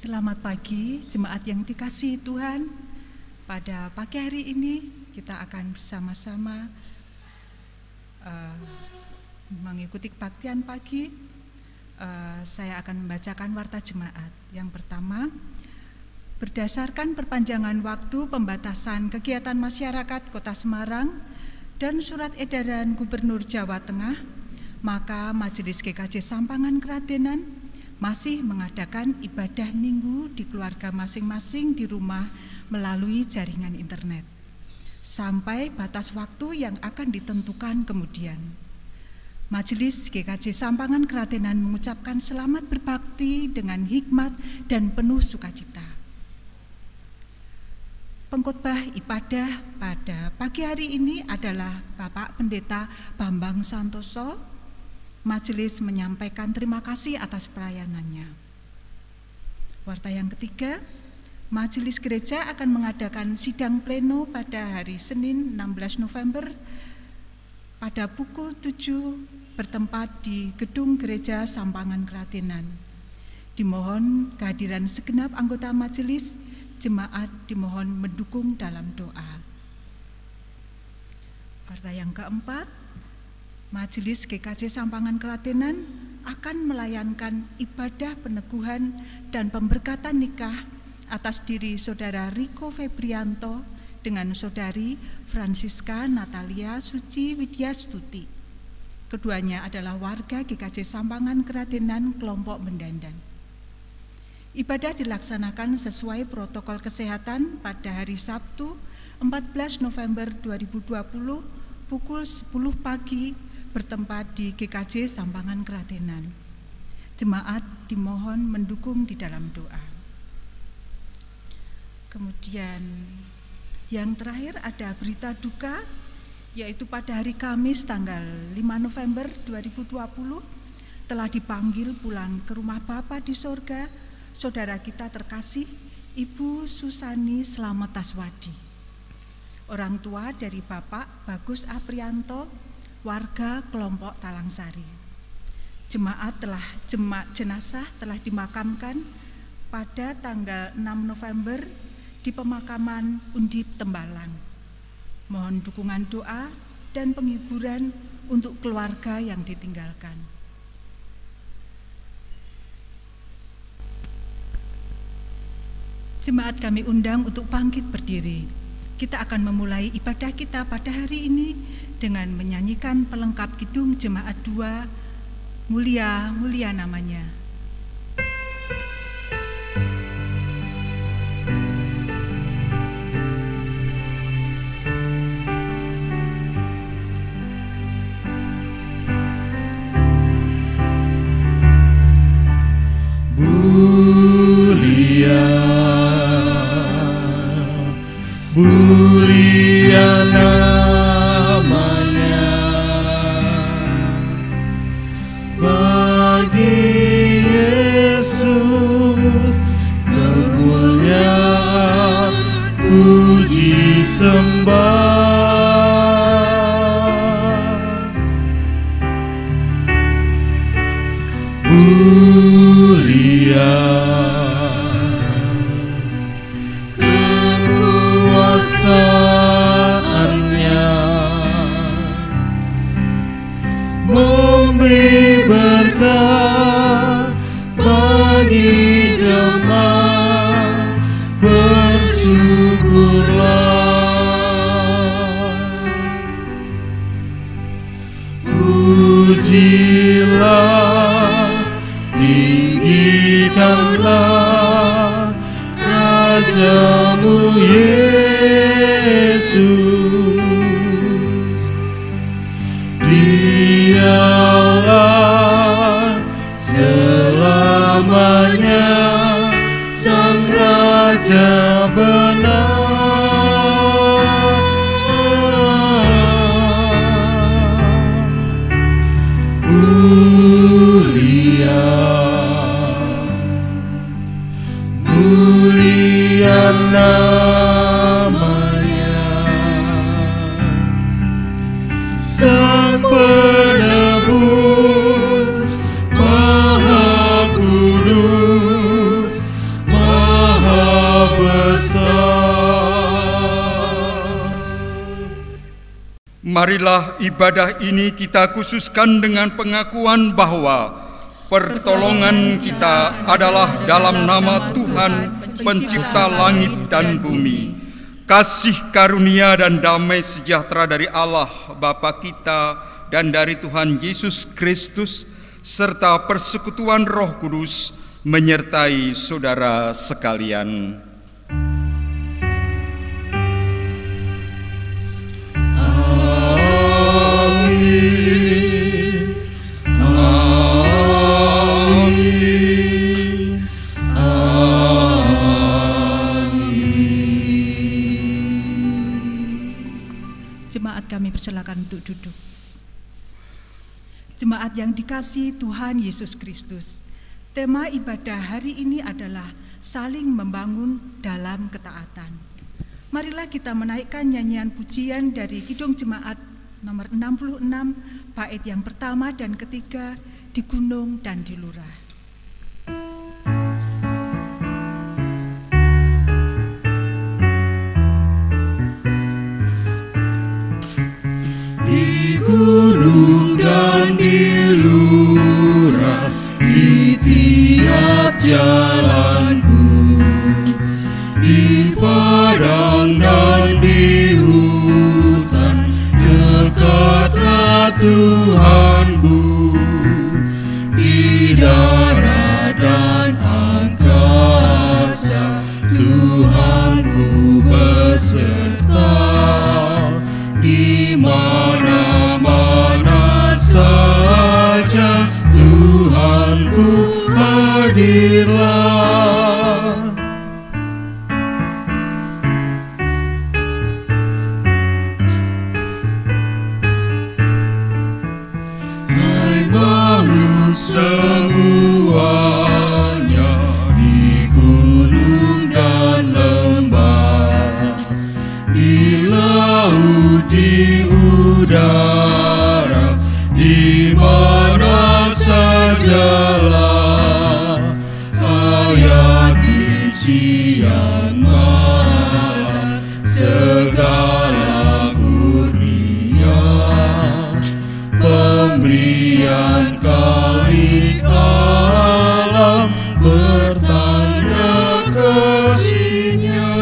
Selamat pagi, jemaat yang dikasihi Tuhan. Pada pagi hari ini kita akan bersama-sama mengikuti kebaktian pagi. Saya akan membacakan warta jemaat. Yang pertama, berdasarkan perpanjangan waktu pembatasan kegiatan masyarakat Kota Semarang dan surat edaran Gubernur Jawa Tengah, maka Majelis GKJ Sampangan Kradenan masih mengadakan ibadah minggu di keluarga masing-masing di rumah melalui jaringan internet sampai batas waktu yang akan ditentukan kemudian. Majelis GKJ Sampangan Kradenan mengucapkan selamat berbakti dengan hikmat dan penuh sukacita. Pengkhotbah ibadah pada pagi hari ini adalah Bapak Pendeta Bambang Santoso. Majelis menyampaikan terima kasih atas pelayanannya. Warta yang ketiga, Majelis Gereja akan mengadakan sidang pleno pada hari Senin 16 November pada pukul 7 bertempat di Gedung Gereja Sampangan Kradenan. Dimohon kehadiran segenap anggota majelis, jemaat dimohon mendukung dalam doa. Warta yang keempat, Majelis GKJ Sampangan Kradenan akan melayankan ibadah peneguhan dan pemberkatan nikah atas diri Saudara Riko Febrianto dengan Saudari Francisca Natalia Suci Widyastuti. Keduanya adalah warga GKJ Sampangan Kradenan kelompok Mendandan. Ibadah dilaksanakan sesuai protokol kesehatan pada hari Sabtu 14 November 2020 pukul 10 pagi bertempat di GKJ Sampangan Kradenan. Jemaat dimohon mendukung di dalam doa. Kemudian yang terakhir ada berita duka, yaitu pada hari Kamis tanggal 5 November 2020 telah dipanggil pulang ke rumah Bapa di sorga saudara kita terkasih Ibu Susani Slamet Taswadi, orang tua dari Bapak Bagus Aprianto, warga kelompok Talangsari. Jenazah telah dimakamkan pada tanggal 6 November di pemakaman Undip Tembalang. Mohon dukungan doa dan penghiburan untuk keluarga yang ditinggalkan. Jemaat kami undang untuk bangkit berdiri. Kita akan memulai ibadah kita pada hari ini dengan menyanyikan pelengkap Kidung Jemaat 2, Mulia, Mulia Namanya. Mulia, mulia namanya, bagi Yesus kemuliaan puji sembah. Mulia kekuasaannya, memberi berkat bagi jemaat, bersyukurlah. Pujilah, tinggikanlah Rajamu Yesus. Dialah selamanya Sang Raja benar. Mulia, mulia namanya, Sang Penebus Maha Kudus, Marilah ibadah ini kita khususkan dengan pengakuan bahwa pertolongan kita adalah dalam nama Tuhan, Pencipta langit dan bumi. Kasih karunia dan damai sejahtera dari Allah Bapa kita dan dari Tuhan Yesus Kristus, serta persekutuan Roh Kudus menyertai saudara sekalian. Jemaat kami persilakan untuk duduk. Jemaat yang dikasihi Tuhan Yesus Kristus, tema ibadah hari ini adalah saling membangun dalam ketaatan. Marilah kita menaikkan nyanyian pujian dari Kidung Jemaat nomor 66, bait yang pertama dan ketiga, di gunung dan di lurah. Di gunung dan di lurah, di tiap jalanku, di padang dan di hutan, dekatlah Tuhanku. Di darat dan angkasa, Tuhanku beserta. Di mana-mana saja, Tuhanku hadirlah. Hai makhluk semuanya, di gunung dan lembah, di laut, di udara, di mana sajalah, hayati siang malam, segala kurnia, pemberian Khalik alam, bertanda kasih-Nya.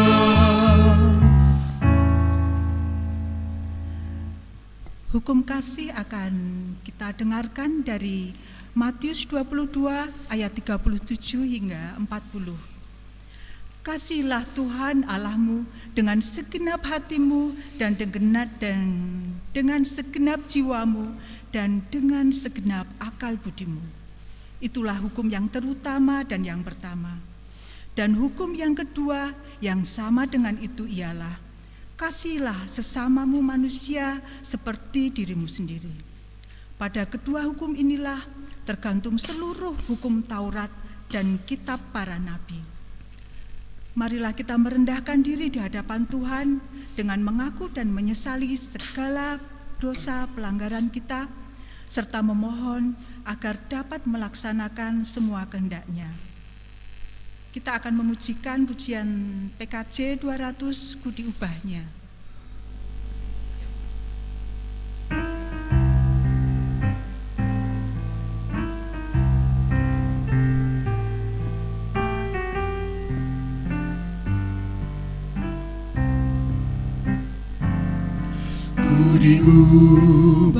Hukum kasih akan kita dengarkan dari Matius 22 ayat 37 hingga 40. Kasihilah Tuhan Allahmu dengan segenap hatimu dan dengan segenap jiwamu dan dengan segenap akal budimu. Itulah hukum yang terutama dan yang pertama. Dan hukum yang kedua yang sama dengan itu ialah, kasihilah sesamamu manusia seperti dirimu sendiri. Pada kedua hukum inilah tergantung seluruh hukum Taurat dan kitab para nabi. Marilah kita merendahkan diri di hadapan Tuhan dengan mengaku dan menyesali segala dosa pelanggaran kita, serta memohon agar dapat melaksanakan semua kehendak-Nya. Kita akan memujikan pujian PKJ 200, Ku diubahnya. Ku diubahnya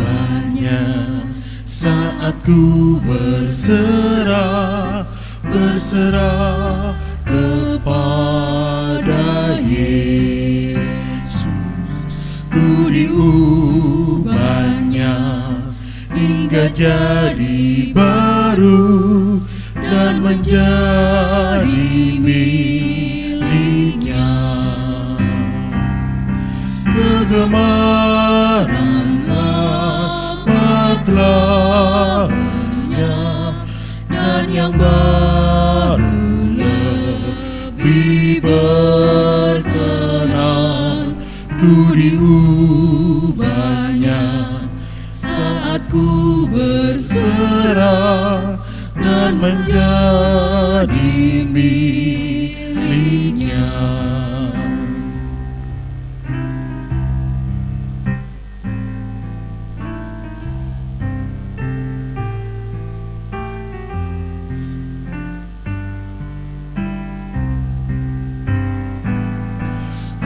saat ku berserah kepada Yesus. Ku diubahnya hingga jadi baru dan menjadi miliknya. Kegemaran lama telah lenyap dan yang baru lebih berkenan. Ku diubahnya saat ku berserah dan menjadi miliknya.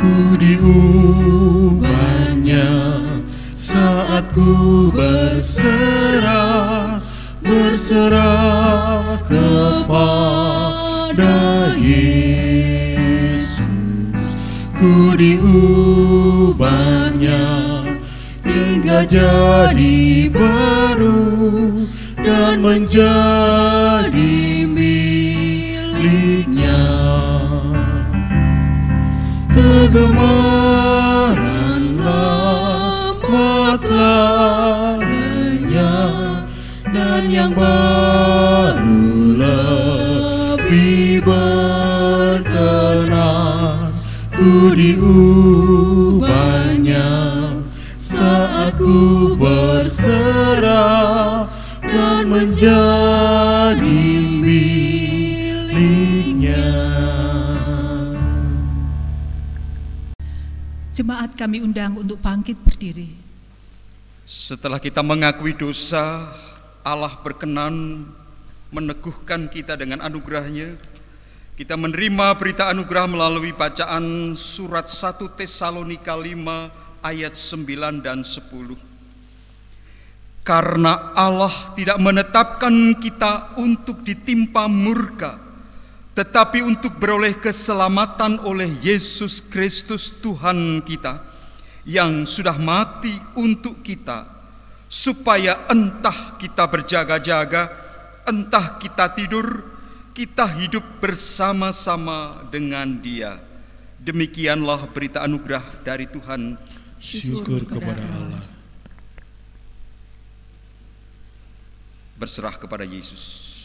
ku diubahnya saat ku berserah kepada Yesus. Ku diubahnya hingga jadi baru dan menjadi miliknya. Kegemaran lama telah lenyap dan yang baru lebih berkenan. Ku diubahnya saat ku berserah dan menjadi miliknya. Jemaat kami undang untuk bangkit berdiri. Setelah kita mengakui dosa, Allah berkenan meneguhkan kita dengan anugerahnya. Kita menerima berita anugerah melalui bacaan surat 1 Tesalonika 5 ayat 9 dan 10. Karena Allah tidak menetapkan kita untuk ditimpa murka, tetapi untuk beroleh keselamatan oleh Yesus Kristus Tuhan kita, yang sudah mati untuk kita, supaya entah kita berjaga-jaga, entah kita tidur, kita hidup bersama-sama dengan Dia. Demikianlah berita anugerah dari Tuhan. Syukur kepada Allah. Berserah kepada Yesus.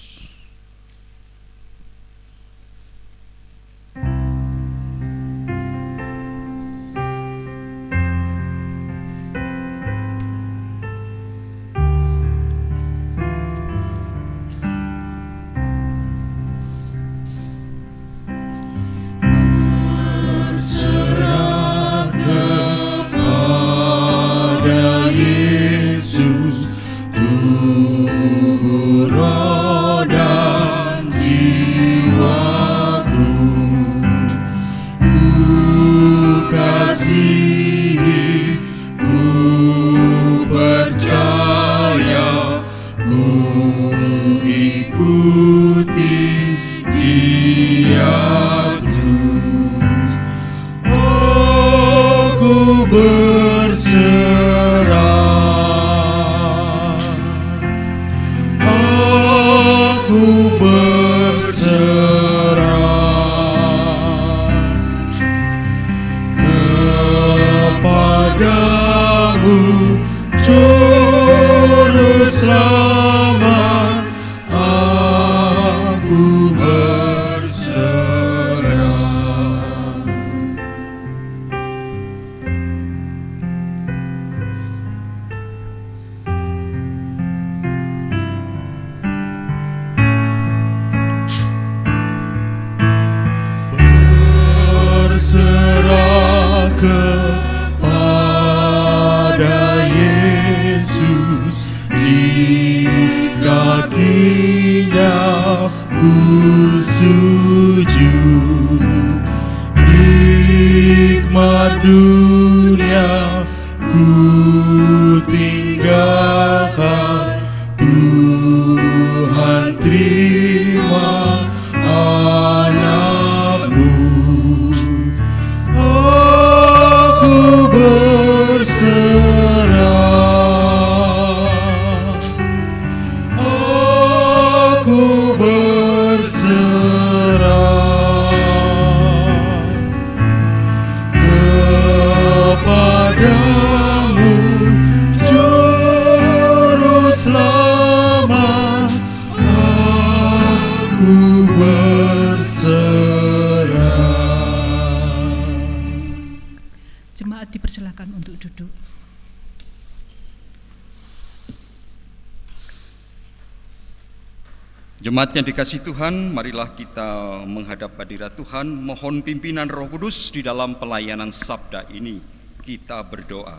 Jemaat yang dikasihi Tuhan, marilah kita menghadap hadirat Tuhan, mohon pimpinan Roh Kudus di dalam pelayanan sabda ini. Kita berdoa.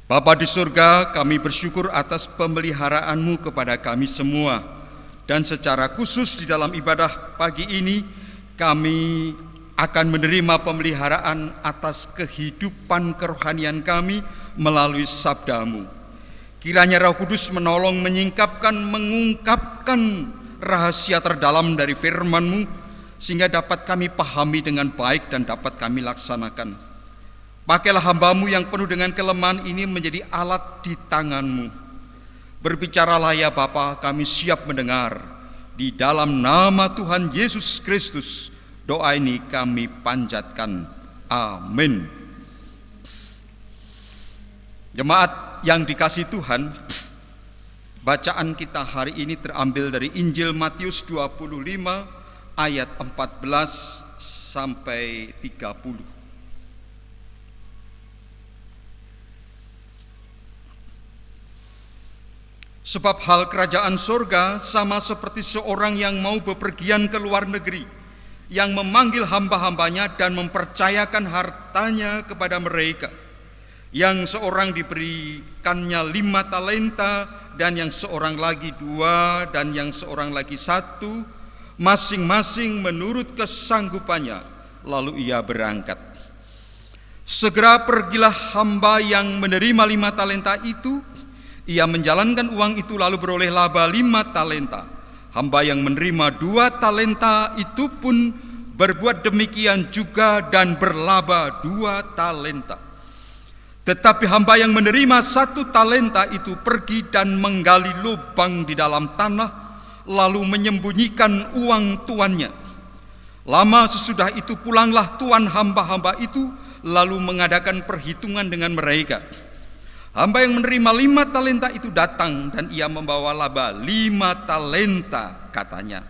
Bapa di surga, kami bersyukur atas pemeliharaan-Mu kepada kami semua. Dan secara khusus di dalam ibadah pagi ini, kami akan menerima pemeliharaan atas kehidupan kerohanian kami melalui sabda-Mu. Kiranya Roh Kudus menolong menyingkapkan, mengungkapkan rahasia terdalam dari firman-Mu, sehingga dapat kami pahami dengan baik dan dapat kami laksanakan. Pakailah hamba-Mu yang penuh dengan kelemahan ini menjadi alat di tangan-Mu. Berbicaralah ya Bapa, kami siap mendengar. Di dalam nama Tuhan Yesus Kristus, doa ini kami panjatkan. Amin. Jemaat yang dikasihi Tuhan, bacaan kita hari ini terambil dari Injil Matius 25 ayat 14 sampai 30. Sebab hal kerajaan surga sama seperti seorang yang mau bepergian ke luar negeri, yang memanggil hamba-hambanya dan mempercayakan hartanya kepada mereka. Yang seorang diberikannya 5 talenta, dan yang seorang lagi 2, dan yang seorang lagi 1, masing-masing menurut kesanggupannya. Lalu ia berangkat. Segera pergilah hamba yang menerima 5 talenta itu. Ia menjalankan uang itu lalu beroleh laba 5 talenta. Hamba yang menerima 2 talenta itu pun berbuat demikian juga dan berlaba 2 talenta. Tetapi hamba yang menerima 1 talenta itu pergi dan menggali lubang di dalam tanah, lalu menyembunyikan uang tuannya. Lama sesudah itu pulanglah tuan hamba-hamba itu, lalu mengadakan perhitungan dengan mereka. Hamba yang menerima 5 talenta itu datang dan ia membawa laba 5 talenta, katanya.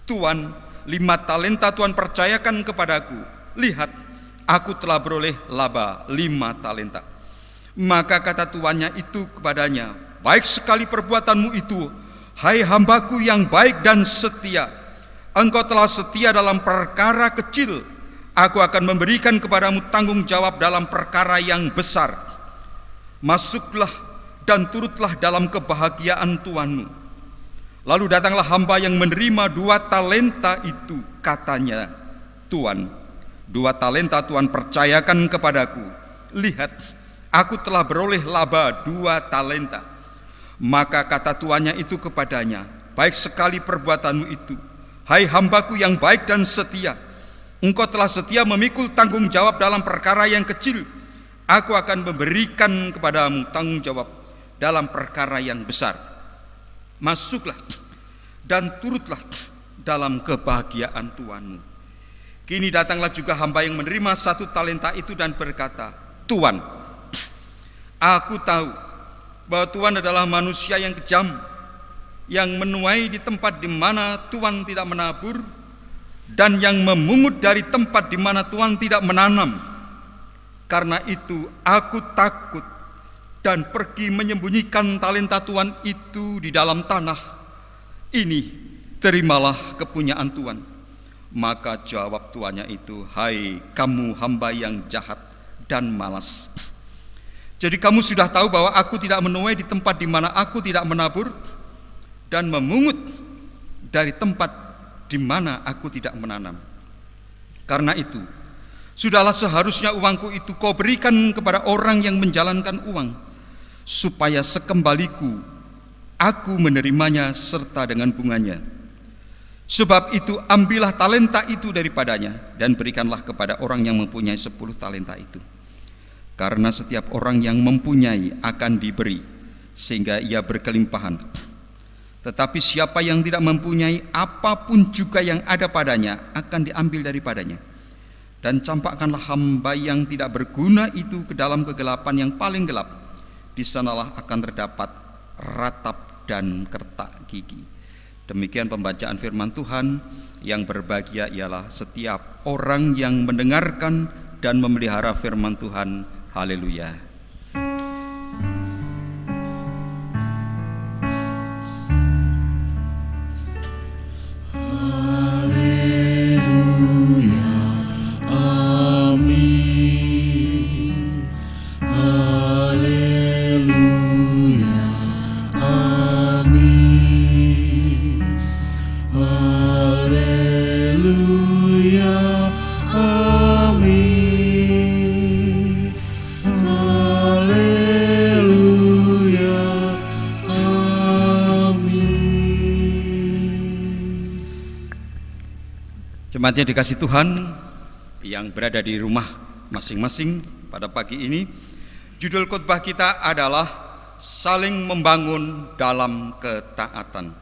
Tuan, 5 talenta Tuhan percayakan kepadaku. Lihat, aku telah beroleh laba 5 talenta. Maka kata tuannya itu kepadanya, baik sekali perbuatanmu itu, hai hambaku yang baik dan setia. Engkau telah setia dalam perkara kecil, aku akan memberikan kepadamu tanggung jawab dalam perkara yang besar. Masuklah dan turutlah dalam kebahagiaan tuanmu. Lalu datanglah hamba yang menerima 2 talenta itu, katanya, Tuan, 2 talenta Tuhan percayakan kepadaku. Lihat, aku telah beroleh laba 2 talenta. Maka kata tuannya itu kepadanya, baik sekali perbuatanmu itu, hai hambaku yang baik dan setia. Engkau telah setia memikul tanggung jawab dalam perkara yang kecil. Aku akan memberikan kepadamu tanggung jawab dalam perkara yang besar. Masuklah dan turutlah dalam kebahagiaan tuanmu. Kini datanglah juga hamba yang menerima 1 talenta itu dan berkata, Tuan, aku tahu bahwa Tuhan adalah manusia yang kejam, yang menuai di tempat di mana Tuhan tidak menabur, dan yang memungut dari tempat di mana Tuhan tidak menanam. Karena itu aku takut dan pergi menyembunyikan talenta Tuhan itu di dalam tanah. Ini terimalah kepunyaan Tuhan. Maka jawab tuannya itu, hai kamu hamba yang jahat dan malas. Jadi kamu sudah tahu bahwa aku tidak menuai di tempat di mana aku tidak menabur, dan memungut dari tempat di mana aku tidak menanam. Karena itu, sudahlah seharusnya uangku itu kau berikan kepada orang yang menjalankan uang, supaya sekembaliku aku menerimanya serta dengan bunganya. Sebab itu ambillah talenta itu daripadanya dan berikanlah kepada orang yang mempunyai 10 talenta itu. Karena setiap orang yang mempunyai akan diberi, sehingga ia berkelimpahan. Tetapi siapa yang tidak mempunyai, apapun juga yang ada padanya akan diambil daripadanya. Dan campakkanlah hamba yang tidak berguna itu ke dalam kegelapan yang paling gelap. Di sanalah akan terdapat ratap dan kertak gigi. Demikian pembacaan firman Tuhan. Yang berbahagia ialah setiap orang yang mendengarkan dan memelihara firman Tuhan. Haleluya. Haleluya, Jemaatnya dikasih Tuhan yang berada di rumah masing-masing pada pagi ini, judul khotbah kita adalah saling membangun dalam ketaatan.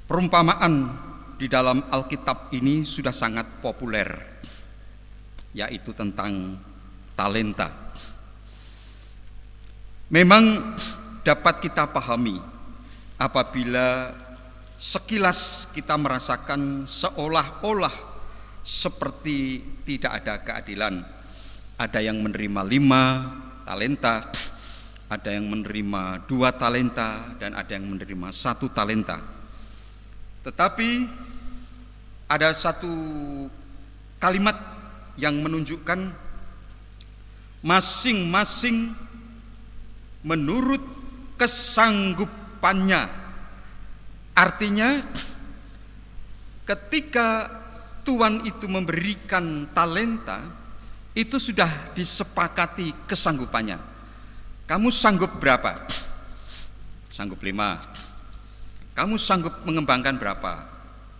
Perumpamaan di dalam Alkitab ini sudah sangat populer, yaitu tentang talenta. Memang dapat kita pahami apabila sekilas kita merasakan seolah-olah seperti tidak ada keadilan. Ada yang menerima 5 talenta, ada yang menerima 2 talenta, dan ada yang menerima 1 talenta. Tetapi ada satu kalimat yang menunjukkan masing-masing menurut kesanggupannya. Artinya ketika Tuhan itu memberikan talenta, itu sudah disepakati kesanggupannya. Kamu sanggup berapa? Sanggup 5. Kamu sanggup mengembangkan berapa?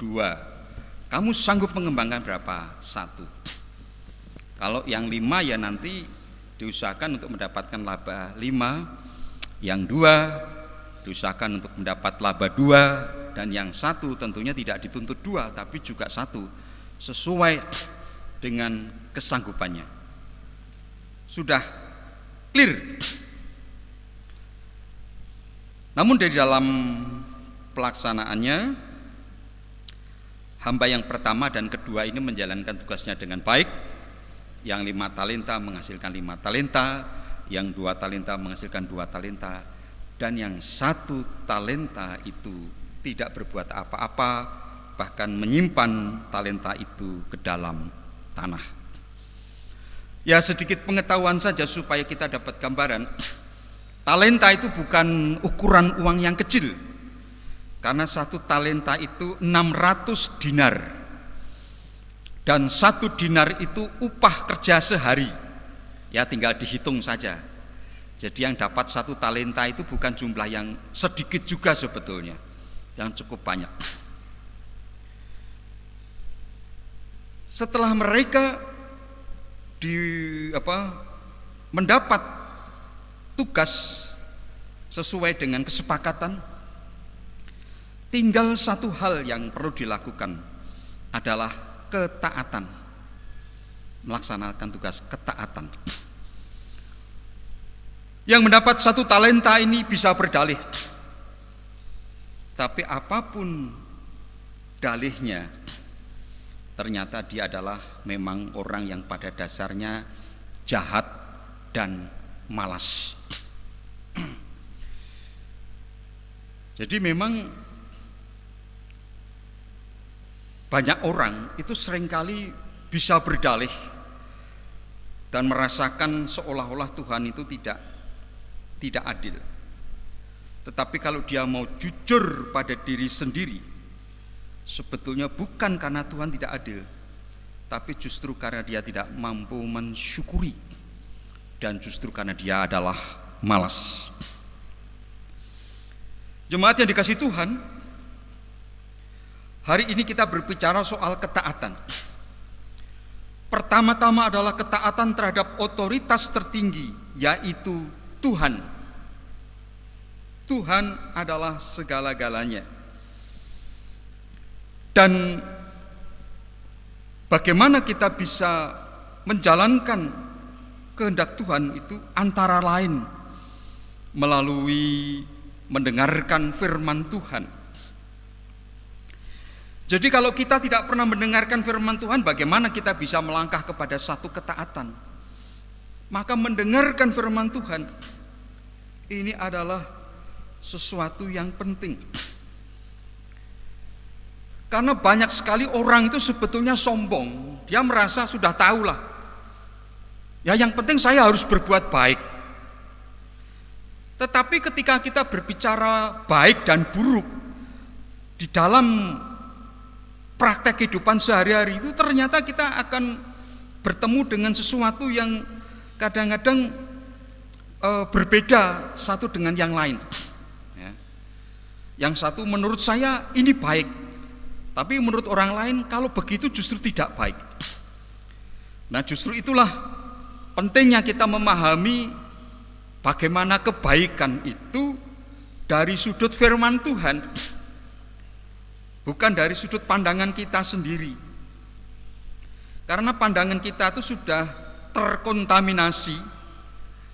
2. Kamu sanggup mengembangkan berapa? 1. Kalau yang 5 ya nanti diusahakan untuk mendapatkan laba 5. Yang 2 diusahakan untuk mendapat laba 2, dan yang 1 tentunya tidak dituntut 2 tapi juga 1 sesuai dengan kesanggupannya. Sudah clear. Namun dari dalam pelaksanaannya, hamba yang pertama dan kedua ini menjalankan tugasnya dengan baik. Yang 5 talenta menghasilkan 5 talenta, yang 2 talenta menghasilkan 2 talenta, dan yang 1 talenta itu tidak berbuat apa-apa, bahkan menyimpan talenta itu ke dalam tanah. Ya, sedikit pengetahuan saja supaya kita dapat gambaran. Talenta itu bukan ukuran uang yang kecil, karena 1 talenta itu 600 dinar, dan 1 dinar itu upah kerja sehari. Ya, tinggal dihitung saja. Jadi yang dapat 1 talenta itu bukan jumlah yang sedikit juga sebetulnya, yang cukup banyak. Setelah mereka mendapat tugas sesuai dengan kesepakatan, tinggal 1 hal yang perlu dilakukan adalah ketaatan, melaksanakan tugas ketaatan. Yang mendapat 1 talenta ini bisa berdalih, tapi apapun dalihnya, ternyata dia adalah memang orang yang pada dasarnya jahat dan malas. Jadi memang banyak orang itu seringkali bisa berdalih dan merasakan seolah-olah Tuhan itu tidak adil. Tetapi kalau dia mau jujur pada diri sendiri, sebetulnya bukan karena Tuhan tidak adil, tapi justru karena dia tidak mampu mensyukuri, dan justru karena dia adalah malas. Jemaat yang dikasihi Tuhan, hari ini kita berbicara soal ketaatan. Pertama-tama adalah ketaatan terhadap otoritas tertinggi, yaitu Tuhan. Tuhan adalah segala-galanya. Dan bagaimana kita bisa menjalankan kehendak Tuhan itu antara lain melalui mendengarkan firman Tuhan. Jadi kalau kita tidak pernah mendengarkan firman Tuhan, bagaimana kita bisa melangkah kepada satu ketaatan? Maka mendengarkan firman Tuhan ini adalah sesuatu yang penting. Karena banyak sekali orang itu sebetulnya sombong. Dia merasa sudah tahulah. Ya, yang penting saya harus berbuat baik. Tetapi ketika kita berbicara baik dan buruk di dalam praktek kehidupan sehari-hari itu, ternyata kita akan bertemu dengan sesuatu yang kadang-kadang berbeda satu dengan yang lain. Ya. Yang satu menurut saya ini baik, Tapi menurut orang lain kalau begitu justru tidak baik. Nah, justru itulah pentingnya kita memahami bagaimana kebaikan itu dari sudut firman Tuhan, bukan dari sudut pandangan kita sendiri. Karena pandangan kita itu sudah terkontaminasi,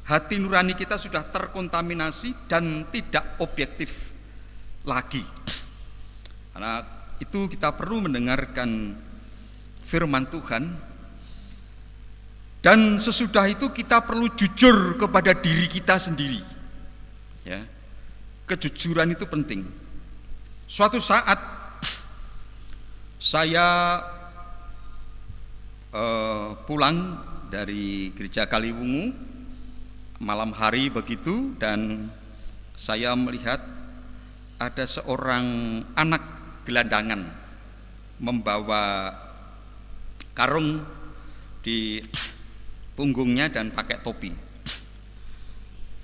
hati nurani kita sudah terkontaminasi dan tidak objektif lagi. Karena itu kita perlu mendengarkan firman Tuhan, dan sesudah itu kita perlu jujur kepada diri kita sendiri. Ya, kejujuran itu penting. Suatu saat saya pulang dari gereja Kaliwungu malam hari begitu, dan saya melihat ada seorang anak gelandangan membawa karung di punggungnya dan pakai topi.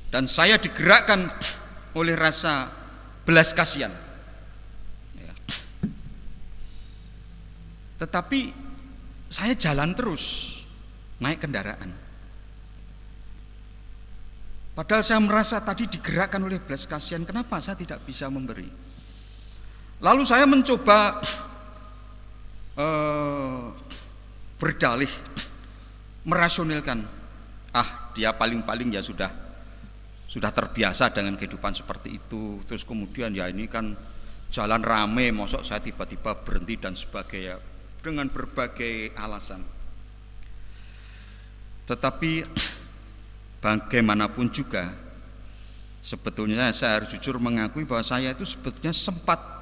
Dan saya digerakkan oleh rasa belas kasihan. Ya. Tetapi saya jalan terus, naik kendaraan. Padahal saya merasa tadi digerakkan oleh belas kasihan, kenapa saya tidak bisa memberi? Lalu saya mencoba berdalih, merasionalkan, dia paling-paling ya sudah terbiasa dengan kehidupan seperti itu. Terus kemudian ya ini kan jalan rame, mosok saya tiba-tiba berhenti dan sebagainya, dengan berbagai alasan. Tetapi bagaimanapun juga, sebetulnya saya harus jujur mengakui bahwa saya itu sebetulnya sempat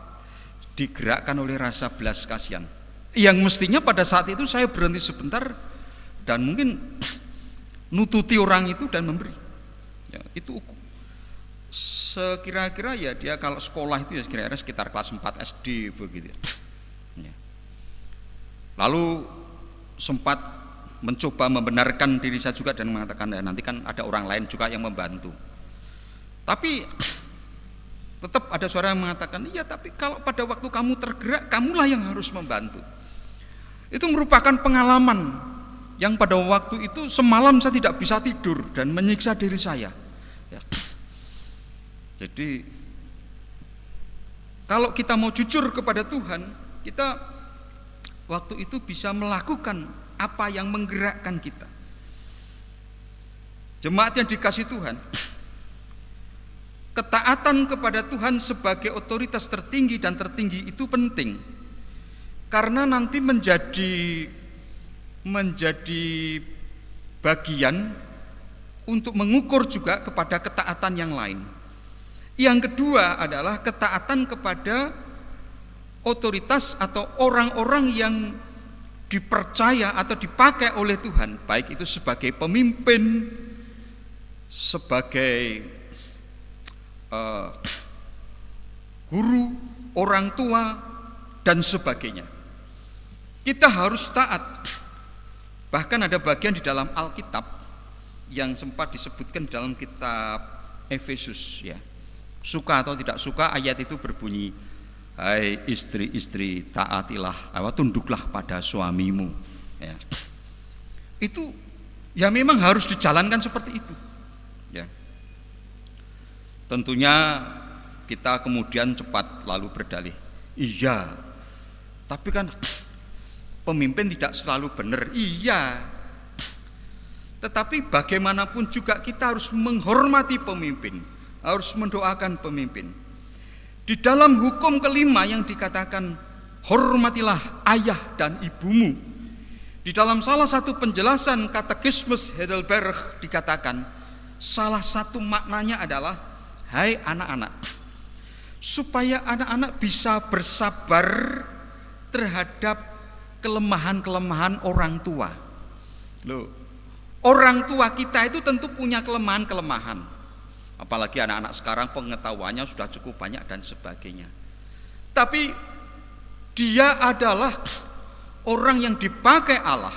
digerakkan oleh rasa belas kasihan, yang mestinya pada saat itu saya berhenti sebentar dan mungkin nututi orang itu dan memberi. Ya, itu sekira-kira ya dia kalau sekolah itu ya kira-kira sekitar kelas 4 SD begitu. Ya. Lalu sempat mencoba membenarkan diri saya juga dan mengatakan ya nanti kan ada orang lain juga yang membantu. Tapi tetap ada suara yang mengatakan, iya tapi kalau pada waktu kamu tergerak, kamulah yang harus membantu. Itu merupakan pengalaman yang pada waktu itu semalam saya tidak bisa tidur dan menyiksa diri saya. Ya. Jadi kalau kita mau jujur kepada Tuhan, kita waktu itu bisa melakukan apa yang menggerakkan kita. Jemaat yang dikasihi Tuhan, ketaatan kepada Tuhan sebagai otoritas tertinggi dan tertinggi itu penting, karena nanti menjadi bagian untuk mengukur juga kepada ketaatan yang lain. Yang kedua adalah ketaatan kepada otoritas atau orang-orang yang dipercaya atau dipakai oleh Tuhan, baik itu sebagai pemimpin, sebagai guru, orang tua, dan sebagainya. Kita harus taat. Bahkan ada bagian di dalam Alkitab yang sempat disebutkan dalam kitab Efesus, ya. Suka atau tidak suka ayat itu berbunyi, hai istri-istri taatilah, tunduklah pada suamimu. Ya. Itu ya memang harus dijalankan seperti itu. Ya. Tentunya kita kemudian cepat lalu berdalih, iya, tapi kan pemimpin tidak selalu benar. Iya, tetapi bagaimanapun juga kita harus menghormati pemimpin, harus mendoakan pemimpin. Di dalam hukum kelima yang dikatakan hormatilah ayah dan ibumu, di dalam salah satu penjelasan Katekismus Heidelberg dikatakan salah satu maknanya adalah, hai anak-anak, supaya anak-anak bisa bersabar terhadap kelemahan-kelemahan orang tua. Loh, orang tua kita itu tentu punya kelemahan-kelemahan. Apalagi anak-anak sekarang pengetahuannya sudah cukup banyak dan sebagainya. Tapi dia adalah orang yang dipakai Allah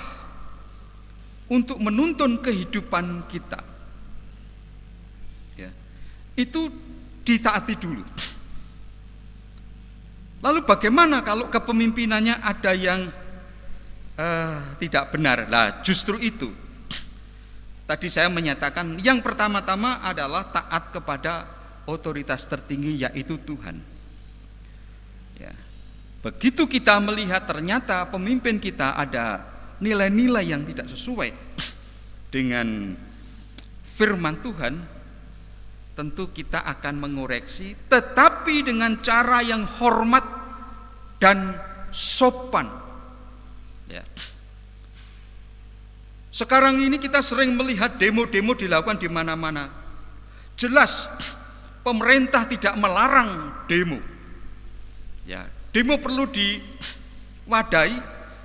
untuk menuntun kehidupan kita. Itu ditaati dulu. Lalu bagaimana kalau kepemimpinannya ada yang tidak benar? Nah, justru itu. Tadi saya menyatakan yang pertama-tama adalah taat kepada otoritas tertinggi, yaitu Tuhan. Ya. Begitu kita melihat ternyata pemimpin kita ada nilai-nilai yang tidak sesuai dengan firman Tuhan, tentu kita akan mengoreksi, tetapi dengan cara yang hormat dan sopan. Ya. Sekarang ini kita sering melihat demo-demo dilakukan di mana-mana. Jelas pemerintah tidak melarang demo. Ya, demo perlu diwadahi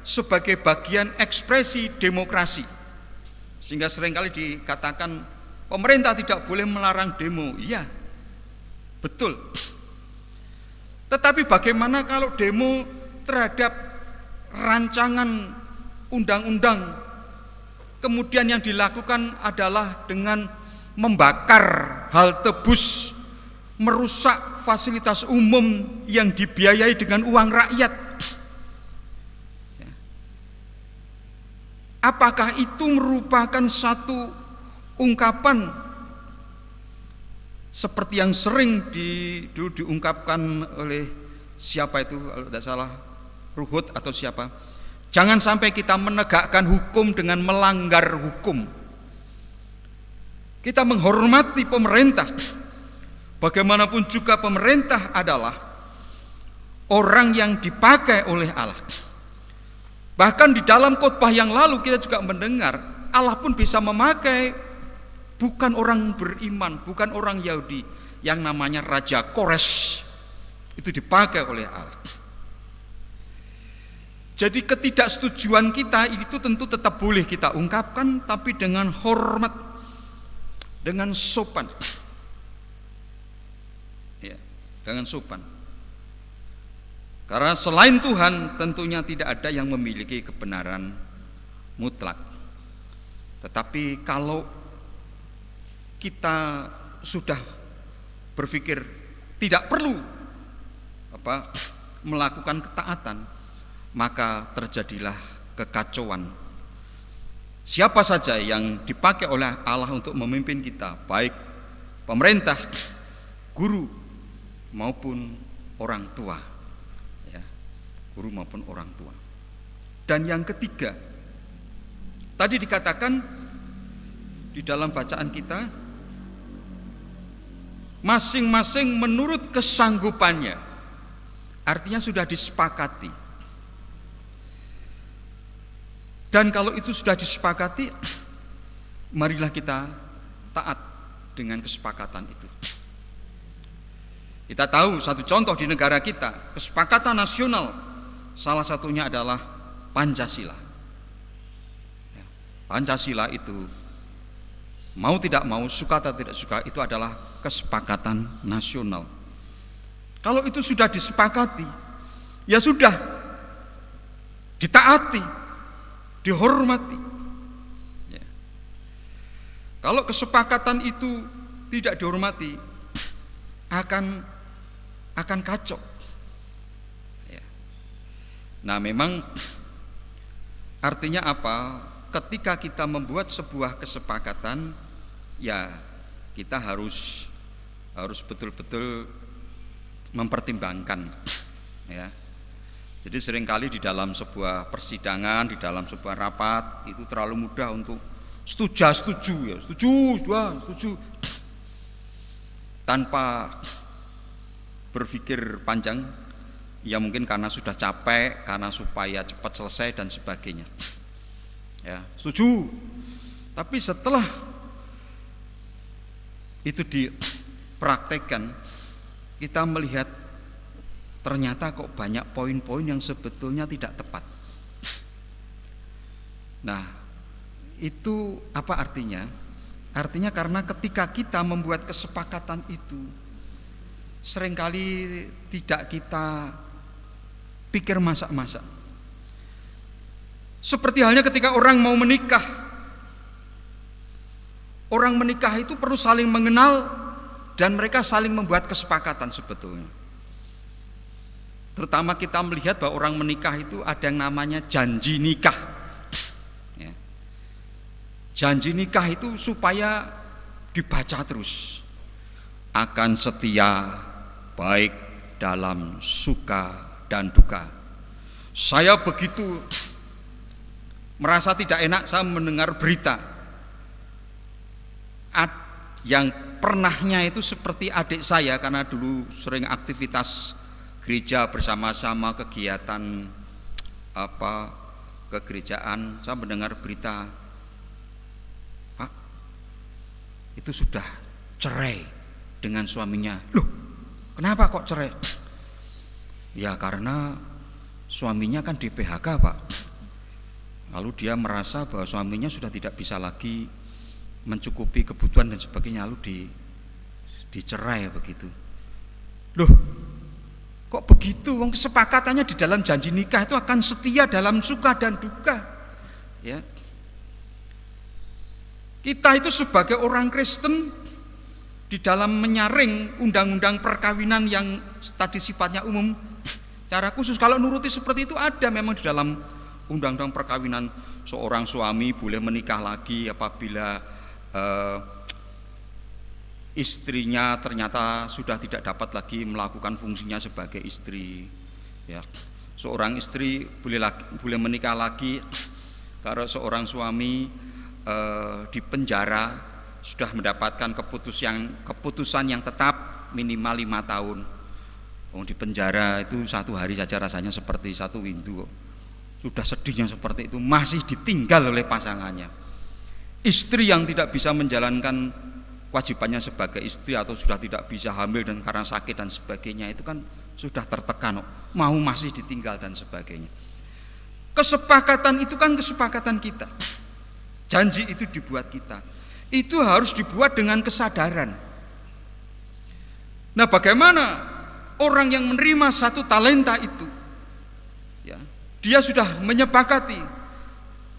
sebagai bagian ekspresi demokrasi. Sehingga seringkali dikatakan pemerintah tidak boleh melarang demo. Iya, betul. Tetapi bagaimana kalau demo terhadap rancangan undang-undang, kemudian yang dilakukan adalah dengan membakar halte bus, merusak fasilitas umum yang dibiayai dengan uang rakyat? Apakah itu merupakan satu ungkapan seperti yang sering dulu diungkapkan oleh siapa itu, kalau tidak salah Ruhut atau siapa, jangan sampai kita menegakkan hukum dengan melanggar hukum. Kita menghormati pemerintah. Bagaimanapun juga pemerintah adalah orang yang dipakai oleh Allah. Bahkan di dalam khotbah yang lalu kita juga mendengar Allah pun bisa memakai bukan orang beriman, bukan orang Yahudi, yang namanya Raja Kores. Itu dipakai oleh Allah. Jadi ketidaksetujuan kita itu tentu tetap boleh kita ungkapkan, tapi dengan hormat, dengan sopan. Ya, dengan sopan. Karena selain Tuhan tentunya tidak ada yang memiliki kebenaran mutlak. Tetapi kalau kita sudah berpikir tidak perlu melakukan ketaatan, maka terjadilah kekacauan. Siapa saja yang dipakai oleh Allah untuk memimpin kita, baik pemerintah, guru maupun orang tua, ya, guru maupun orang tua. Dan yang ketiga, tadi dikatakan di dalam bacaan kita, masing-masing menurut kesanggupannya, artinya sudah disepakati. Dan kalau itu sudah disepakati, marilah kita taat dengan kesepakatan itu. Kita tahu satu contoh di negara kita, kesepakatan nasional, salah satunya adalah Pancasila. Pancasila itu mau tidak mau, suka atau tidak suka, itu adalah kesepakatan nasional. Kalau itu sudah disepakati, ya sudah, ditaati, dihormati. Ya. Kalau kesepakatan itu tidak dihormati, akan kacau. Ya. Nah, memang artinya apa? Ketika kita membuat sebuah kesepakatan, ya kita harus betul-betul mempertimbangkan. Ya. Jadi seringkali di dalam sebuah persidangan, di dalam sebuah rapat, itu terlalu mudah untuk setuju, tanpa berpikir panjang. Ya mungkin karena sudah capek, karena supaya cepat selesai dan sebagainya. Ya, setuju. Tapi setelah itu dipraktekkan, kita melihat ternyata kok banyak poin-poin yang sebetulnya tidak tepat. Nah, itu apa artinya? Artinya karena ketika kita membuat kesepakatan itu, seringkali tidak kita pikir masak-masak. Seperti halnya ketika orang mau menikah. Orang menikah itu perlu saling mengenal dan mereka saling membuat kesepakatan sebetulnya. terutama kita melihat bahwa orang menikah itu ada yang namanya janji nikah. Ya. Janji nikah itu supaya dibaca terus, akan setia baik dalam suka dan duka. Saya begitu merasa tidak enak saya mendengar berita yang pernahnya itu seperti adik saya, karena dulu sering aktivitas gereja bersama-sama, kegiatan kegerejaan. Saya mendengar berita, Pak, itu sudah cerai dengan suaminya. Loh, kenapa kok cerai? Ya karena suaminya kan di PHK, Pak. Lalu dia merasa bahwa suaminya sudah tidak bisa lagi mencukupi kebutuhan dan sebagainya, lalu dicerai begitu. Loh, kok begitu? Wong kesepakatannya di dalam janji nikah itu akan setia dalam suka dan duka. Ya. Kita itu sebagai orang Kristen di dalam menyaring undang-undang perkawinan yang tadi sifatnya umum, cara khusus kalau nuruti seperti itu ada memang di dalam undang-undang perkawinan. Seorang suami boleh menikah lagi apabila istrinya ternyata sudah tidak dapat lagi melakukan fungsinya sebagai istri. Ya. Seorang istri boleh menikah lagi kalau seorang suami di penjara sudah mendapatkan keputusan yang tetap minimal 5 tahun. Di penjara itu 1 hari saja rasanya seperti 1 windu. Sudah sedihnya seperti itu, masih ditinggal oleh pasangannya. Istri yang tidak bisa menjalankan kewajibannya sebagai istri atau sudah tidak bisa hamil dan karena sakit dan sebagainya, itu kan sudah tertekan, mau masih ditinggal dan sebagainya. Kesepakatan itu kan kesepakatan kita. Janji itu dibuat kita. Itu harus dibuat dengan kesadaran. Nah, bagaimana orang yang menerima 1 talenta itu? Ya, dia sudah menyepakati,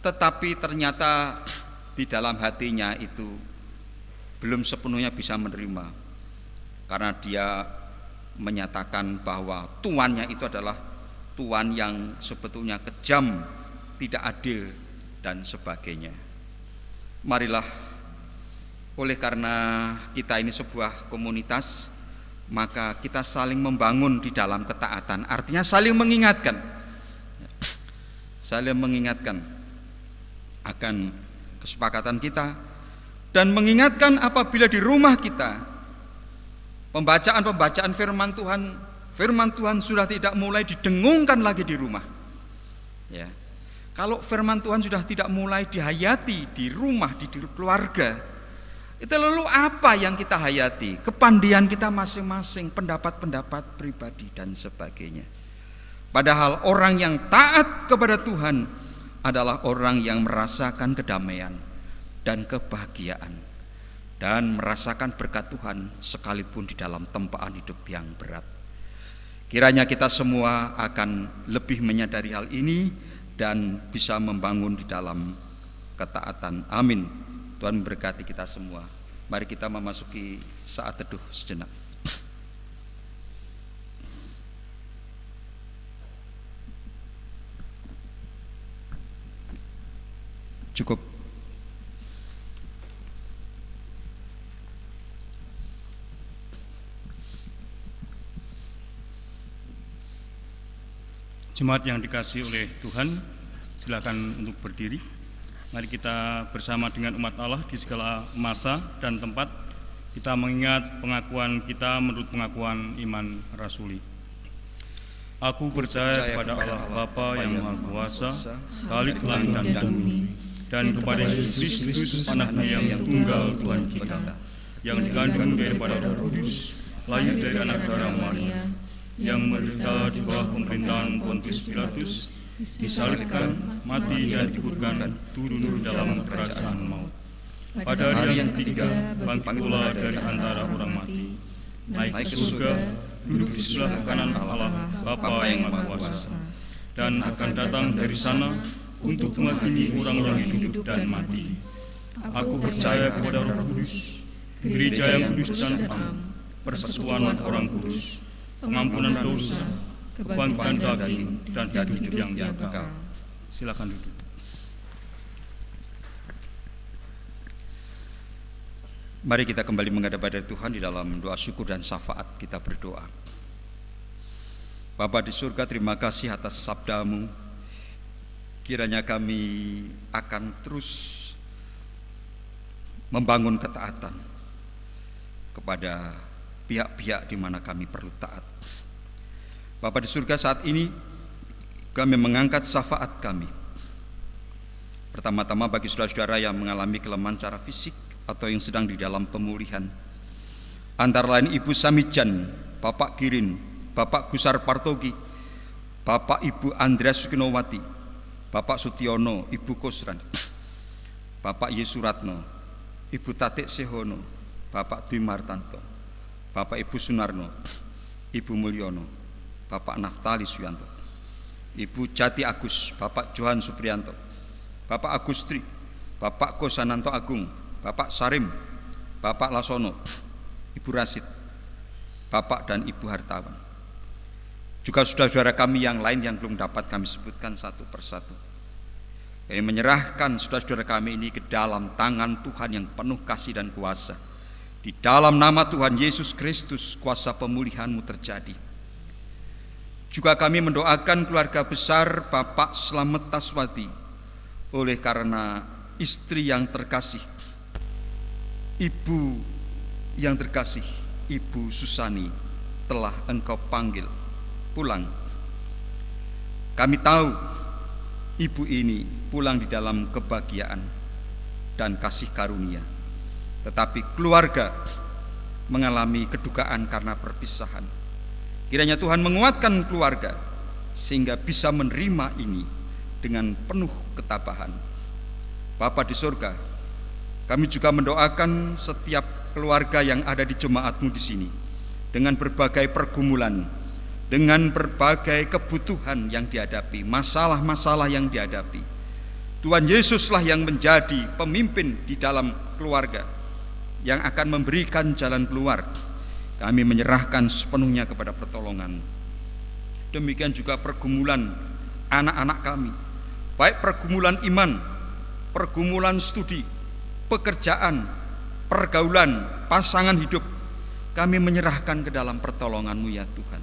tetapi ternyata di dalam hatinya itu belum sepenuhnya bisa menerima, karena dia menyatakan bahwa tuannya itu adalah tuan yang sebetulnya kejam, tidak adil dan sebagainya. Marilah, oleh karena kita ini sebuah komunitas, maka kita saling membangun di dalam ketaatan. Artinya saling mengingatkan, akan kesepakatan kita, dan mengingatkan apabila di rumah kita pembacaan firman Tuhan sudah tidak mulai didengungkan lagi di rumah. Ya. Kalau firman Tuhan sudah tidak mulai dihayati di rumah, di keluarga, itu lalu apa yang kita hayati? Kepandian kita masing-masing, pendapat-pendapat pribadi dan sebagainya. Padahal orang yang taat kepada Tuhan adalah orang yang merasakan kedamaian dan kebahagiaan dan merasakan berkat Tuhan sekalipun di dalam tempaan hidup yang berat. Kiranya kita semua akan lebih menyadari hal ini dan bisa membangun di dalam ketaatan. Amin. Tuhan memberkati kita semua. Mari kita memasuki saat teduh sejenak. Cukup. Jemaat yang dikasihi oleh Tuhan, silakan untuk berdiri. Mari kita bersama dengan umat Allah di segala masa dan tempat kita mengingat pengakuan kita menurut pengakuan iman rasuli. Aku percaya kepada Allah Bapa yang Maha Kuasa, Khalik langit dan bumi, dan kepada Yesus Kristus, Anaknya yang tunggal Tuhan kita, yang dikandung daripada Roh Kudus, lahir dari anak darah Maria, yang menderita di bawah pemerintahan Pontius Pilatus, disalibkan, mati dan dikuburkan, turun ke dalam kerajaan maut. Pada hari yang ketiga, bangkit pula dari antara orang mati, naik ke surga, duduk di sebelah kanan Allah Bapa yang Maha Kuasa, dan akan datang dari sana untuk menghakimi orang yang hidup dan mati. Aku percaya kepada Roh Kudus, gereja yang kudus dan am, persekutuan orang kudus, pengampunan dosa, kebangkitan daging, dan hidup yang kekal. Silakan duduk. Mari kita kembali menghadap hadirat Tuhan di dalam doa syukur dan syafaat. Kita berdoa. Bapa di surga, terima kasih atas sabda-Mu. Kiranya kami akan terus membangun ketaatan kepada pihak-pihak di mana kami perlu taat. Bapa di surga, saat ini kami mengangkat syafaat kami. Pertama-tama bagi saudara-saudara yang mengalami kelemahan secara fisik atau yang sedang di dalam pemulihan, antara lain Ibu Samijan, Bapak Girin, Bapak Gusar Partogi, Bapak Ibu Andreas Sukinowati, Bapak Sutiono, Ibu Kosran, Bapak Yesuratno, Ibu Tatik Sehono, Bapak Dwi Martanto, Bapak Ibu Sunarno, Ibu Mulyono, Bapak Naftali Suyanto, Ibu Jati Agus, Bapak Johan Supriyanto, Bapak Agustri, Bapak Kosananto Agung, Bapak Sarim, Bapak Lasono, Ibu Rasid, Bapak dan Ibu Hartawan. Juga saudara-saudara kami yang lain yang belum dapat kami sebutkan satu persatu. Kami menyerahkan saudara-saudara kami ini ke dalam tangan Tuhan yang penuh kasih dan kuasa. Di dalam nama Tuhan Yesus Kristus, kuasa pemulihan-Mu terjadi. Juga kami mendoakan keluarga besar Bapak Slamet Taswati, oleh karena istri yang terkasih, Ibu yang terkasih, Ibu Susani, telah Engkau panggil pulang. Kami tahu Ibu ini pulang di dalam kebahagiaan dan kasih karunia, tetapi keluarga mengalami kedukaan karena perpisahan. Kiranya Tuhan menguatkan keluarga sehingga bisa menerima ini dengan penuh ketabahan. Bapa di surga, kami juga mendoakan setiap keluarga yang ada di jemaat-Mu di sini dengan berbagai pergumulan, dengan berbagai kebutuhan yang dihadapi, masalah-masalah yang dihadapi. Tuhan Yesuslah yang menjadi pemimpin di dalam keluarga yang akan memberikan jalan keluar. Kami menyerahkan sepenuhnya kepada pertolongan. Demikian juga pergumulan anak-anak kami, baik pergumulan iman, pergumulan studi, pekerjaan, pergaulan, pasangan hidup. Kami menyerahkan ke dalam pertolongan-Mu ya Tuhan.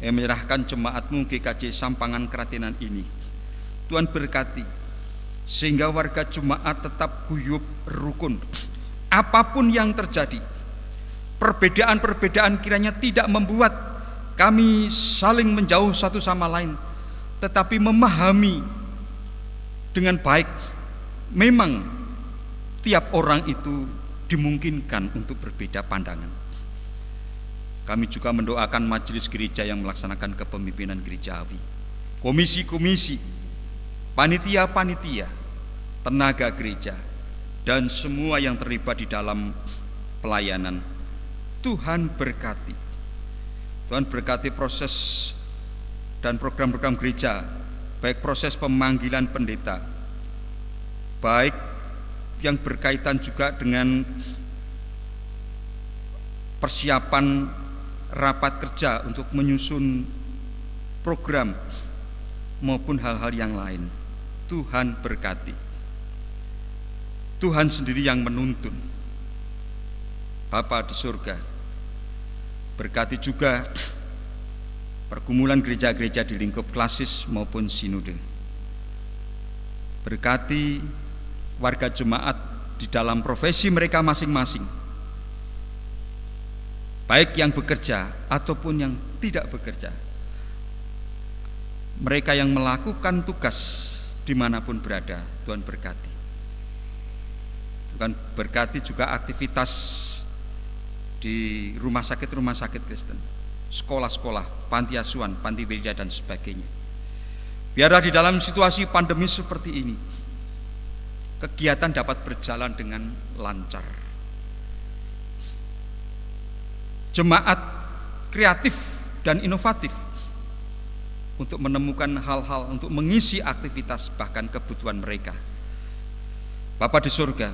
Menyerahkan jemaat-Mu GKJ Sampangan Keratenan ini. Tuhan berkati sehingga warga jemaat tetap guyup rukun. Apapun yang terjadi, perbedaan-perbedaan kiranya tidak membuat kami saling menjauh satu sama lain, tetapi memahami dengan baik. Memang tiap orang itu dimungkinkan untuk berbeda pandangan. Kami juga mendoakan majelis gereja yang melaksanakan kepemimpinan gerejawi, komisi-komisi, panitia-panitia, tenaga gereja, dan semua yang terlibat di dalam pelayanan. Tuhan berkati. Tuhan berkati proses dan program-program gereja, baik proses pemanggilan pendeta, baik yang berkaitan juga dengan persiapan rapat kerja untuk menyusun program maupun hal-hal yang lain. Tuhan berkati. Tuhan sendiri yang menuntun. Bapa di surga, berkati juga pergumulan gereja-gereja di lingkup klasis maupun sinode. Berkati warga jemaat di dalam profesi mereka masing-masing, baik yang bekerja ataupun yang tidak bekerja. Mereka yang melakukan tugas dimanapun berada, Tuhan berkati. Tuhan berkati juga aktivitas di rumah sakit Kristen, sekolah-sekolah, panti asuhan, panti wirja dan sebagainya. Biarlah di dalam situasi pandemi seperti ini, kegiatan dapat berjalan dengan lancar. Jemaat kreatif dan inovatif untuk menemukan hal-hal untuk mengisi aktivitas bahkan kebutuhan mereka. Bapa di surga,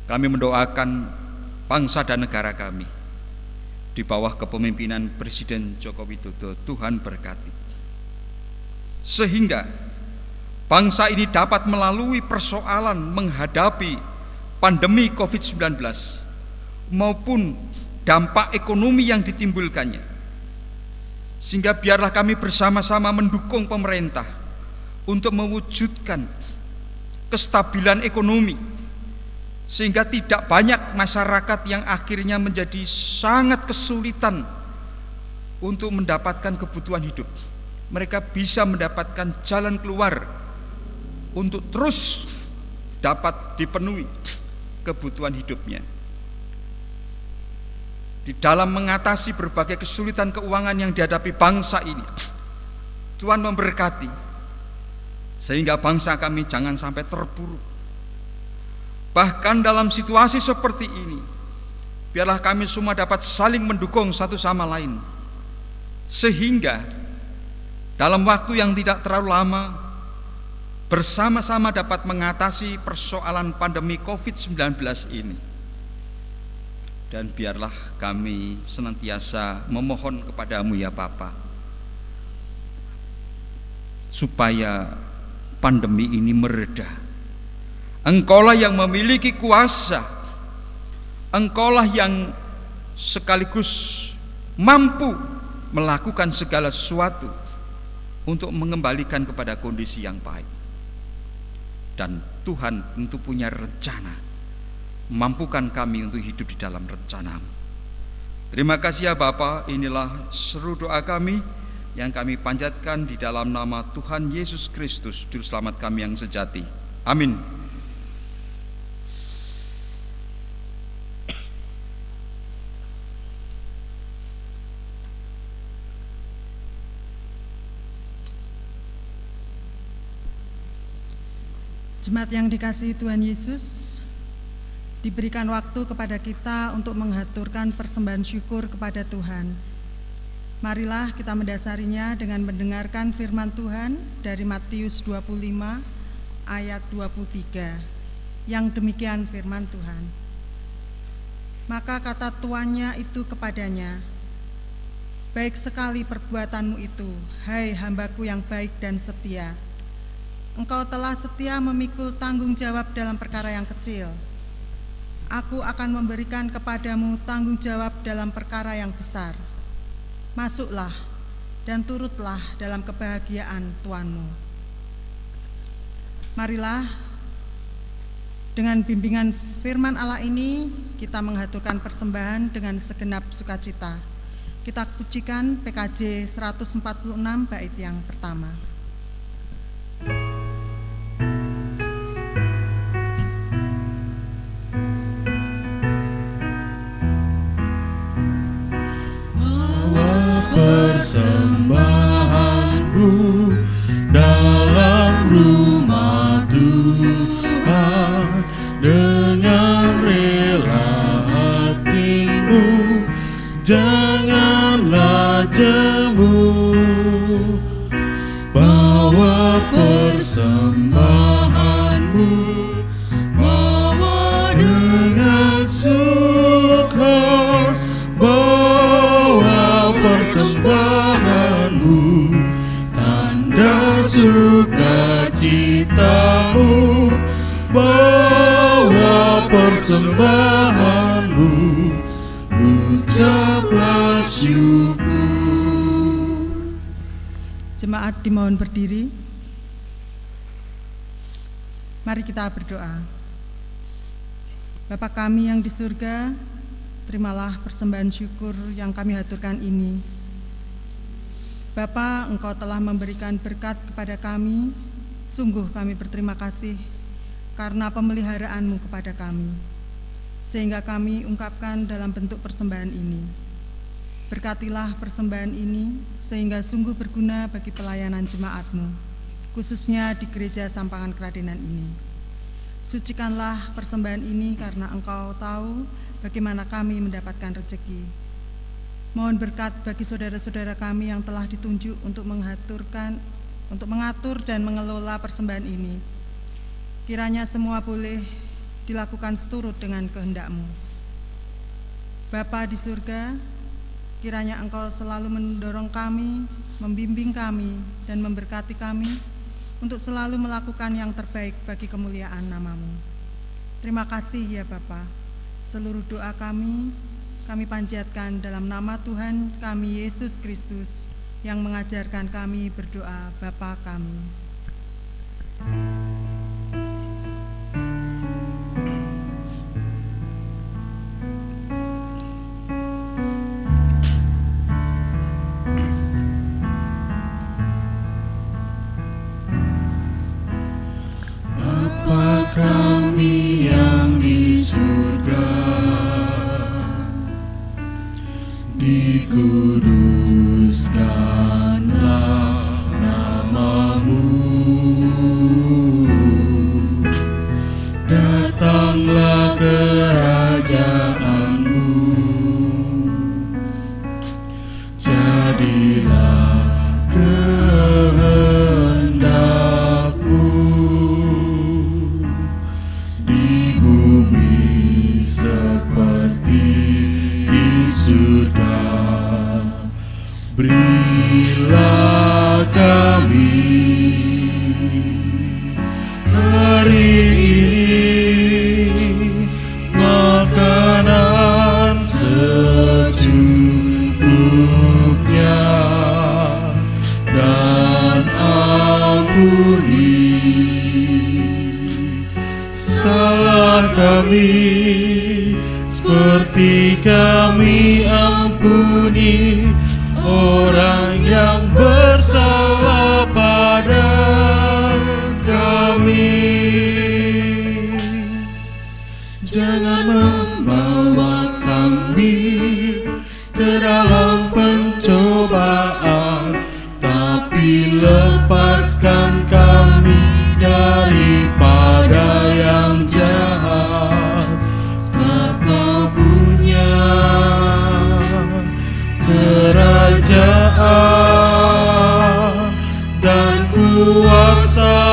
kami mendoakan bangsa dan negara kami. di bawah kepemimpinan Presiden Joko Widodo. Tuhan berkati. Sehingga bangsa ini dapat melalui persoalan menghadapi pandemi COVID-19 maupun dampak ekonomi yang ditimbulkannya. Sehingga biarlah kami bersama-sama mendukung pemerintah untuk mewujudkan kestabilan ekonomi, sehingga tidak banyak masyarakat yang akhirnya menjadi sangat kesulitan untuk mendapatkan kebutuhan hidup. Mereka bisa mendapatkan jalan keluar untuk terus dapat dipenuhi kebutuhan hidupnya. Di dalam mengatasi berbagai kesulitan keuangan yang dihadapi bangsa ini, Tuhan memberkati sehingga bangsa kami jangan sampai terpuruk. Bahkan dalam situasi seperti ini, biarlah kami semua dapat saling mendukung satu sama lain, sehingga dalam waktu yang tidak terlalu lama bersama-sama dapat mengatasi persoalan pandemi COVID-19 ini. Dan biarlah kami senantiasa memohon kepadamu ya Bapa, supaya pandemi ini mereda. Engkaulah yang memiliki kuasa, Engkaulah yang sekaligus mampu melakukan segala sesuatu untuk mengembalikan kepada kondisi yang baik. Dan Tuhan tentu punya rencana, mampukan kami untuk hidup di dalam rencana-Mu. Terima kasih ya Bapa, inilah seru doa kami yang kami panjatkan di dalam nama Tuhan Yesus Kristus, Juru Selamat kami yang sejati. Amin. Jemaat yang dikasihi Tuhan Yesus, diberikan waktu kepada kita untuk menghaturkan persembahan syukur kepada Tuhan. Marilah kita mendasarinya dengan mendengarkan firman Tuhan dari Matius 25 ayat 23. Yang demikian firman Tuhan. Maka kata tuannya itu kepadanya, baik sekali perbuatanmu itu, hai hambaku yang baik dan setia. Engkau telah setia memikul tanggung jawab dalam perkara yang kecil. Aku akan memberikan kepadamu tanggung jawab dalam perkara yang besar. Masuklah dan turutlah dalam kebahagiaan Tuanmu. Marilah dengan bimbingan firman Allah ini kita menghaturkan persembahan dengan segenap sukacita. Kita pujikan PKJ 146 bait yang pertama. Persembahanku dalam rumah Tuhan, dengan rela hatimu, janganlah jemu. Bawa persembahanmu, bawa dengan suka, bawa persembahanmu, tanda sukacitamu, bawa persembahanmu, ucaplah syukur. Jemaat dimohon berdiri. Mari kita berdoa. Bapa kami yang di surga, terimalah persembahan syukur yang kami haturkan ini. Bapa, Engkau telah memberikan berkat kepada kami. Sungguh kami berterima kasih karena pemeliharaanmu kepada kami, sehingga kami ungkapkan dalam bentuk persembahan ini. Berkatilah persembahan ini sehingga sungguh berguna bagi pelayanan jemaat-Mu, khususnya di Gereja Sampangan Keradenan ini. Sucikanlah persembahan ini karena Engkau tahu bagaimana kami mendapatkan rezeki. Mohon berkat bagi saudara-saudara kami yang telah ditunjuk untuk mengatur dan mengelola persembahan ini. Kiranya semua boleh dilakukan seturut dengan kehendak-Mu. Bapa di surga, Kiranya Engkau selalu mendorong kami, membimbing kami, dan memberkati kami untuk selalu melakukan yang terbaik bagi kemuliaan nama-Mu. Terima kasih ya Bapa. Seluruh doa kami panjatkan dalam nama Tuhan kami Yesus Kristus yang mengajarkan kami berdoa Bapa kami. Bapa kami yang di surga, dikuduskanlah nama-Mu, datanglah kerajaan-Mu, jadilah kehendak-Mu di bumi seperti di surga. Berilah kami hari ini makanan secukupnya, dan ampuni salah kami seperti kami ampuni orang yang bersalah pada kami. Jangan membawa kami ke dalam pencobaan, tapi lepaskan kami daripada yang jahat. Sebab Kau punya kerajaan dan kuasa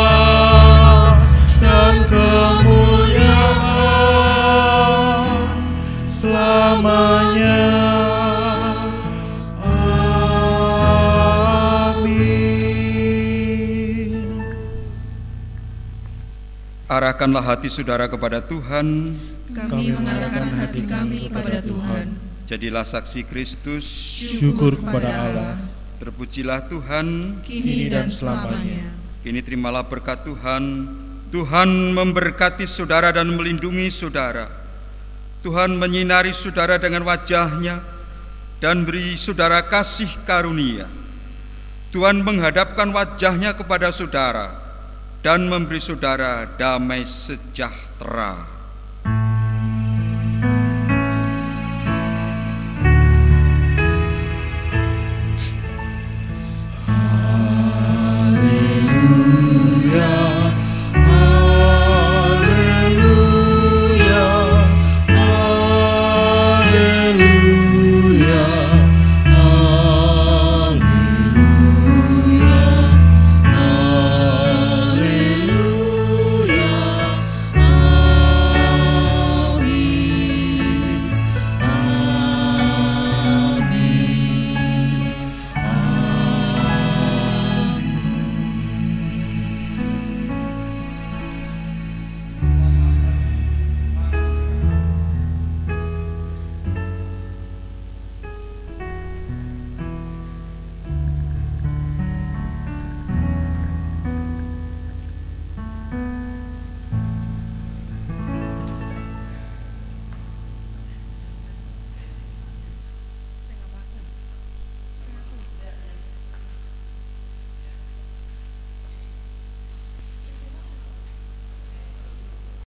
dan kemuliaan selamanya. Amin. Arahkanlah hati saudara kepada Tuhan. Kami mengarahkan hati kami kepada Tuhan. Jadilah saksi Kristus. Syukur kepada Allah, Terpujilah Tuhan. Kini dan selamanya. Kini terimalah berkat Tuhan. Tuhan memberkati saudara dan melindungi saudara. Tuhan menyinari saudara dengan wajah-Nya dan beri saudara kasih karunia. Tuhan menghadapkan wajah-Nya kepada saudara dan memberi saudara damai sejahtera.